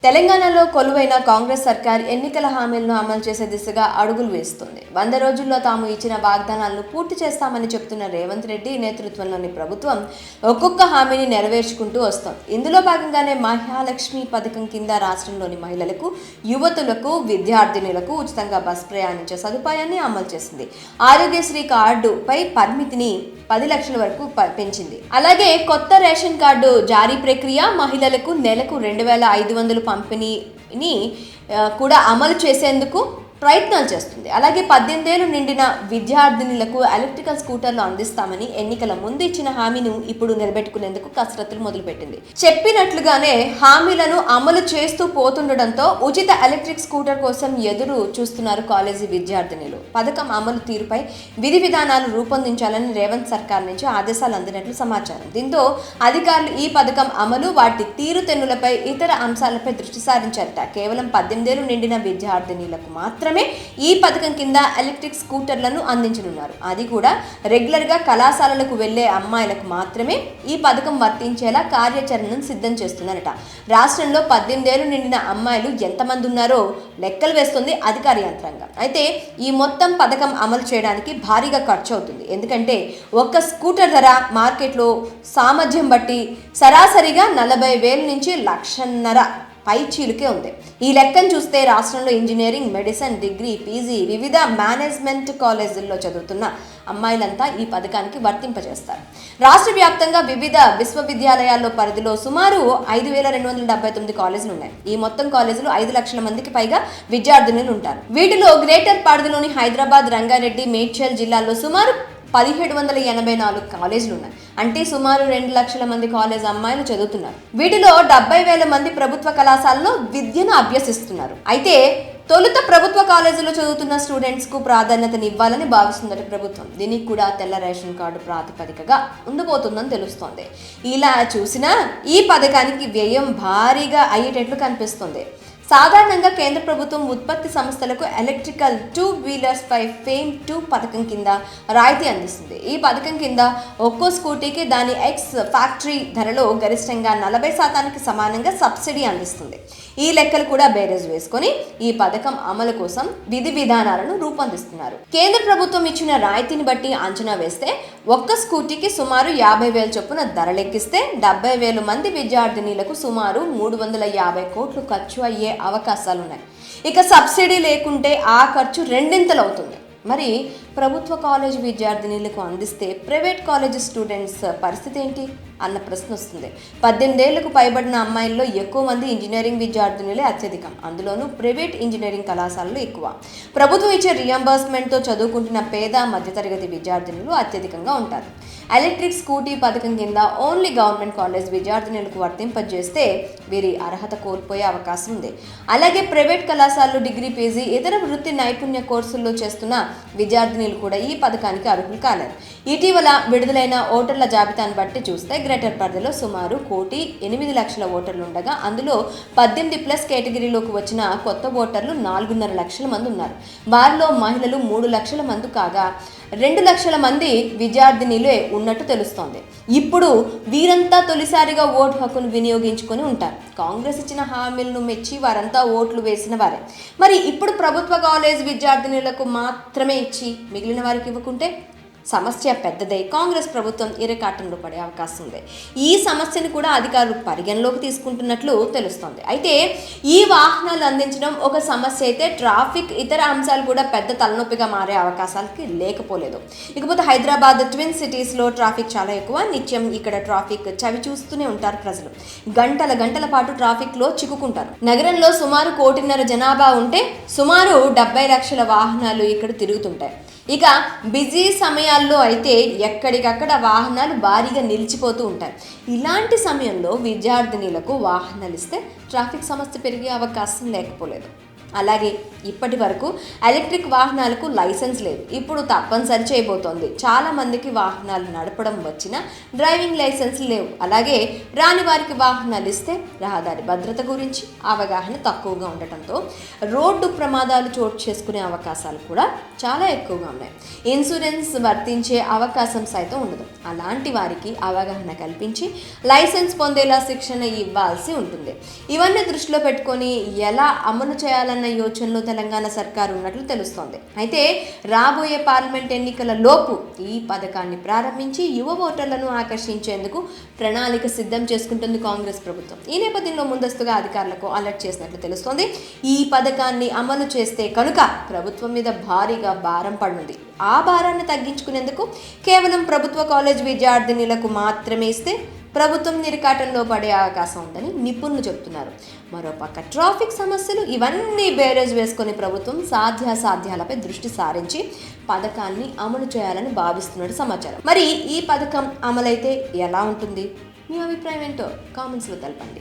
తెలంగాణలో కొలువైన కాంగ్రెస్ సర్కార్ ఎన్నికల హామీలను అమలు చేసే దిశగా అడుగులు వేస్తుంది. 100 రోజుల్లో తాము ఇచ్చిన వాగ్దానాలను పూర్తి చేస్తామని చెప్తున్న రేవంత్ రెడ్డి నేతృత్వంలోని ప్రభుత్వం ఒక్కొక్క హామీని నెరవేర్చుకుంటూ వస్తోంది. ఇందులో భాగంగానే మహాలక్ష్మి పథకం కింద రాష్ట్రంలోని మహిళలకు, యువతులకు, విద్యార్థినులకు ఉచితంగా బస్ ప్రయాణించే సదుపాయాన్ని అమలు చేసింది. ఆరోగ్యశ్రీ కార్డుపై పరిమితిని 10 లక్షల వరకు పెంచింది. అలాగే కొత్త రేషన్ కార్డు జారీ ప్రక్రియ, మహిళలకు నెలకు 2500 పంపిణీని కూడా అమలు చేసేందుకు ప్రయత్నాలు చేస్తుంది. అలాగే 18 ఏళ్లు నిండిన విద్యార్థినులకు ఎలక్ట్రికల్ స్కూటర్లు అందిస్తామని ఎన్నికల ముందు ఇచ్చిన హామీని ఇప్పుడు నిలబెట్టుకునేందుకు కసరత్తులు మొదలుపెట్టింది. చెప్పినట్లుగానే హామీలను అమలు చేస్తూ పోతుండటంతో ఉచిత ఎలక్ట్రిక్ స్కూటర్ కోసం ఎదురు చూస్తున్నారు కాలేజీ విద్యార్థినులు. పథకం అమలు తీరుపై విధి విధానాలు రూపొందించాలని రేవంత్ సర్కార్ నుంచి ఆదేశాలు అందినట్లు సమాచారం. దీంతో అధికారులు ఈ పథకం అమలు, వాటి తీరుతెన్నులపై, ఇతర అంశాలపై దృష్టి సారించారట. కేవలం 18 ఏళ్లు నిండిన విద్యార్థినులకు మాత్రమే ఈ పథకం కింద ఎలక్ట్రిక్ స్కూటర్లను అందించనున్నారు. అది కూడా రెగ్యులర్ గా కళాశాలలకు వెళ్లే అమ్మాయిలకు మాత్రమే ఈ పథకం వర్తించేలా కార్యాచరణను సిద్ధం చేస్తున్నారట. రాష్ట్రంలో 18 ఏళ్లు నిండిన అమ్మాయిలు ఎంతమంది ఉన్నారో లెక్కలు వేస్తుంది అధికార యంత్రాంగం. అయితే ఈ మొత్తం పథకం అమలు చేయడానికి భారీగా ఖర్చు అవుతుంది. ఎందుకంటే ఒక్క స్కూటర్ ధర మార్కెట్లో సామర్థ్యం బట్టి సరాసరిగా 40,000 నుంచి 1,50,000 పైచీలుకే ఉంది. ఈ లెక్కను చూస్తే రాష్ట్రంలో ఇంజనీరింగ్, మెడిసిన్, డిగ్రీ, పీజీ, వివిధ మేనేజ్మెంట్ కాలేజీల్లో చదువుతున్న అమ్మాయిలంతా ఈ పథకానికి వర్తింపజేస్తారు. రాష్ట్ర వ్యాప్తంగా వివిధ విశ్వవిద్యాలయాల్లో పరిధిలో సుమారు 5,279 కాలేజీలు ఉన్నాయి. ఈ మొత్తం కాలేజీలు 5 లక్షల మందికి పైగా విద్యార్థినులు ఉంటారు. వీటిలో గ్రేటర్ పరిధిలోని హైదరాబాద్, రంగారెడ్డి, మేడ్చల్ జిల్లాల్లో సుమారు 1,784 కాలేజీలు ఉన్నాయి. అంటే సుమారు 2 లక్షల మంది కాలేజ్ అమ్మాయిలు చదువుతున్నారు. వీటిలో 70,000 మంది ప్రభుత్వ కళాశాలలో విద్యను అభ్యసిస్తున్నారు. అయితే తొలుత ప్రభుత్వ కాలేజీలో చదువుతున్న స్టూడెంట్స్ కు ప్రాధాన్యతనివ్వాలని భావిస్తుందట ప్రభుత్వం. దీనికి కూడా తెల్ల రేషన్ కార్డు ప్రాతిపదికగా ఉండబోతుందని తెలుస్తోంది. ఇలా చూసినా ఈ పథకానికి వ్యయం భారీగా అయ్యేటట్లు కనిపిస్తుంది. సాధారణంగా కేంద్ర ప్రభుత్వం ఉత్పత్తి సంస్థలకు ఎలక్ట్రికల్ 2 వీలర్స్ పై ఫేమ్ 2 పథకం కింద రాయితీ అందిస్తుంది. ఈ పథకం కింద ఒక్కో స్కూటీకి దాని ఎక్స్ ఫ్యాక్టరీ ధరలో గరిష్టంగా 40% సమానంగా సబ్సిడీ అందిస్తుంది. ఈ లెక్కలు కూడా బేరేజ్ వేసుకొని ఈ పథకం అమలు కోసం విధి విధానాలను రూపొందిస్తున్నారు. కేంద్ర ప్రభుత్వం ఇచ్చిన రాయితీని బట్టి అంచనా వేస్తే ఒక్క స్కూటీకి సుమారు 50,000 చొప్పున ధర లెక్కిస్తే 70,000 మంది విద్యార్థినులకు సుమారు 350 కోట్లు ఖర్చు అయ్యే అవకాశాలున్నాయి. ఇక సబ్సిడీ లేకుంటే ఆ ఖర్చు రెండింతలు అవుతుంది. మరి ప్రభుత్వ కాలేజ్ విద్యార్థినులకు అందిస్తే ప్రైవేట్ కాలేజ్ స్టూడెంట్స్ పరిస్థితి ఏంటి అన్న ప్రశ్న వస్తుంది. 18 ఏళ్లకు పైబడిన అమ్మాయిల్లో ఎక్కువ మంది ఇంజనీరింగ్ విద్యార్థినులే అత్యధికం. అందులోనూ ప్రైవేట్ ఇంజనీరింగ్ కళాశాలలు ఎక్కువ. ప్రభుత్వం ఇచ్చే రియంబర్స్మెంట్తో చదువుకుంటున్న పేద, మధ్యతరగతి విద్యార్థినులు అత్యధికంగా ఉంటారు. ఎలక్ట్రిక్ స్కూటీ పథకం కింద ఓన్లీ గవర్నమెంట్ కాలేజ్ విద్యార్థినులకు వర్తింపజేస్తే వీరి అర్హత కోల్పోయే అవకాశం ఉంది. అలాగే ప్రైవేట్ కళాశాలలు, డిగ్రీ, పీజీ, ఇతర వృత్తి నైపుణ్య కోర్సుల్లో చేస్తున్న విద్యార్థినులు కూడా ఈ పథకానికి అర్హులు కాలేరు. ఇటీవల విడుదలైన ఓటర్ల జాబితాను బట్టి చూస్తే గ్రేటర్ పరిధిలో సుమారు 1,08,00,000 ఓటర్లు ఉండగా అందులో 18+ కేటగిరీలోకి వచ్చిన కొత్త ఓటర్లు 4.5 లక్షల మంది ఉన్నారు. వారిలో మహిళలు 3 లక్షల మంది కాగా 2 లక్షల మంది విద్యార్థినులే ఉన్నట్టు తెలుస్తోంది. ఇప్పుడు వీరంతా తొలిసారిగా ఓటు హక్కును వినియోగించుకొని ఉంటారు. కాంగ్రెస్ ఇచ్చిన హామీలను మెచ్చి వారంతా ఓట్లు వేసిన వారే. మరి ఇప్పుడు ప్రభుత్వ కాలేజ్ విద్యార్థినులకు మాత్రమే ఇచ్చి మిగిలిన వారికి ఇవ్వకుంటే సమస్య పెద్దదై కాంగ్రెస్ ప్రభుత్వం ఇరకాటంలో పడే అవకాశం ఉంది. ఈ సమస్యను కూడా అధికారులు పరిగణలోకి తీసుకుంటున్నట్లు తెలుస్తోంది. అయితే ఈ వాహనాలు అందించడం ఒక సమస్య అయితే ట్రాఫిక్, ఇతర అంశాలు కూడా పెద్ద తలనొప్పిగా మారే అవకాశాలకి లేకపోలేదు. ఇకపోతే హైదరాబాద్ ట్విన్ సిటీస్లో ట్రాఫిక్ చాలా ఎక్కువ. నిత్యం ఇక్కడ ట్రాఫిక్ చవి చూస్తూనే ఉంటారు ప్రజలు. గంటల పాటు ట్రాఫిక్లో చిక్కుకుంటారు. నగరంలో సుమారు 1,500,000 జనాభా ఉంటే సుమారు 70 లక్షల వాహనాలు ఇక్కడ తిరుగుతుంటాయి. ఇక బిజీ సమయాల్లో అయితే ఎక్కడికక్కడ వాహనాలు భారీగా నిలిచిపోతూ ఉంటాయి. ఇలాంటి సమయంలో విద్యార్థినులకు వాహనాలు ఇస్తే ట్రాఫిక్ సమస్య పెరిగే అవకాశం లేకపోలేదు. అలాగే ఇప్పటి వరకు ఎలక్ట్రిక్ వాహనాలకు లైసెన్స్ లేదు, ఇప్పుడు తప్పనిసరి చేయబోతోంది. చాలా మందికి వాహనాలు నడపడం వచ్చినా డ్రైవింగ్ లైసెన్స్ లేవు. అలాగే రాని వారికి వాహనాలు ఇస్తే రహదారి భద్రత గురించి అవగాహన తక్కువగా ఉండటంతో రోడ్డు ప్రమాదాలు చోటు చేసుకునే అవకాశాలు కూడా చాలా ఎక్కువగా ఉన్నాయి. ఇన్సూరెన్స్ వర్తించే అవకాశం సైతం ఉండదు. అలాంటి వారికి అవగాహన కల్పించి లైసెన్స్ పొందేలా శిక్షణ ఇవ్వాల్సి ఉంటుంది. ఇవన్నీ దృష్టిలో పెట్టుకొని ఎలా అమలు చేయాలన్న యోచనలో తెలంగాణ సర్కారు ఉన్నట్లు తెలుస్తోంది. అయితే రాబోయే పార్లమెంట్ ఎన్నికల లోపు ఈ పథకాన్ని ప్రారంభించి యువ ఓటర్లను ఆకర్షించేందుకు ప్రణాళిక సిద్ధం చేసుకుంటుంది కాంగ్రెస్ ప్రభుత్వం. ఈ నేపథ్యంలో ముందస్తుగా అధికారులకు అలర్ట్ చేసినట్లు తెలుస్తోంది. ఈ పథకాన్ని అమలు చేస్తే కనుక ప్రభుత్వం మీద భారీగా భారం పడుతుంది. ఆ భారాన్ని తగ్గించుకునేందుకు కేవలం ప్రభుత్వ కాలేజ్ విద్యార్థినులకు మాత్రమే ఇస్తే ప్రభుత్వం నిరికాటంలో పడే అవకాశం ఉందని నిపుణులు చెబుతున్నారు. మరోపక్క ట్రాఫిక్ సమస్యలు ఇవన్నీ బేరేజ్ వేసుకొని ప్రభుత్వం సాధ్యాసాధ్యాలపై దృష్టి సారించి పథకాన్ని అమలు చేయాలని భావిస్తున్నట్టు సమాచారం. మరి ఈ పథకం అమలైతే ఎలా ఉంటుంది? మీ అభిప్రాయం ఏంటో కామెంట్స్లో తెలపండి.